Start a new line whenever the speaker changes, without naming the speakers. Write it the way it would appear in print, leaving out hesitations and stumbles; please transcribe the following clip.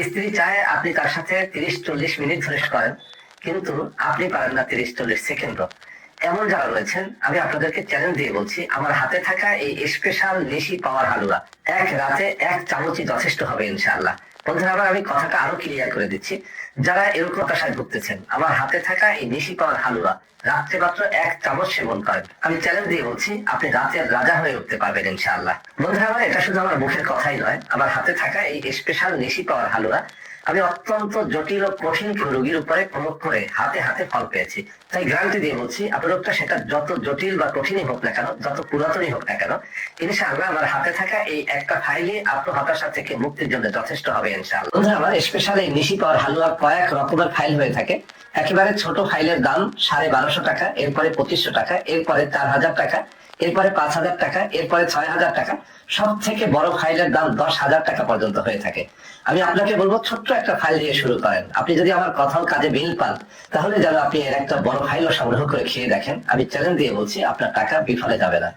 স্ত্রী চায় আপনি তার সাথে 30-40 মিনিট ধরে করেন, কিন্তু আপনি পারেন না 30-40 সেকেন্ড। এমন যারা রয়েছেন, আমি আপনাদেরকে চ্যালেঞ্জ দিয়ে বলছি, আমার হাতে থাকা এই স্পেশাল নিশি পাওয়ার হালুয়া এক রাতে 1 চামচই যথেষ্ট হবে ইনশাআল্লাহ। বন্ধুরা আমার, আমি কথাটা আরো ক্লিয়ার করে দিচ্ছি। যারা এরকম হতাশায় ভুগতেছেন, আমার হাতে থাকা এই নিশি পাওয়ার হালুয়া রাত্রে মাত্র 1 চামচ সেবন করেন, আমি চ্যালেঞ্জ দিয়ে বলছি আপনি রাতের রাজা হয়ে উঠতে পারবেন ইনশাআল্লাহ। বন্ধুরা আমার, এটা শুধু আমার মুখের কথাই নয়, আমার হাতে থাকা এই স্পেশাল নিশি পাওয়ার হালুয়া আমি অত্যন্ত জটিল ও কঠিন রোগীর উপরে প্রয়োগ করে হাতে হাতে ফল পেয়েছি। তাই গ্যারান্টি দিয়ে বলছি, আপনার রোগটা সেটা যত জটিল বা কঠিনই হোক না কেন, যত পুরাতনই হোক না কেন, ইনশাআল্লাহ আমার হাতে থাকা এই একটা ফাইলই আপনার হতাশা থেকে মুক্তির জন্য যথেষ্ট হবে ইনশাআল্লাহ। বন্ধুরা আমার, স্পেশাল এই নিশি পাওয়ার হালুয়া কয়েক রকমের ফাইল হয়ে থাকে। একেবারে ছোট ফাইলের দাম 1250 টাকা, এরপরে 2500 টাকা, এরপরে 4000 টাকা, এরপরে 5000 টাকা, এরপরে 6000 টাকা। সব থেকে বড় ফাইলের দাম 10,000 টাকা পর্যন্ত হয়ে থাকে। আমি আপনাকে বলবো, ছোট্ট একটা ফাইল দিয়ে শুরু করেন। আপনি যদি আমার কথার কাজে মিল পান, তাহলে যেন আপনি এর একটা বড় ফাইলও সংগ্রহ করে খেয়ে দেখেন। আমি চ্যালেঞ্জ দিয়ে বলছি, আপনার টাকা বিফলে যাবে না।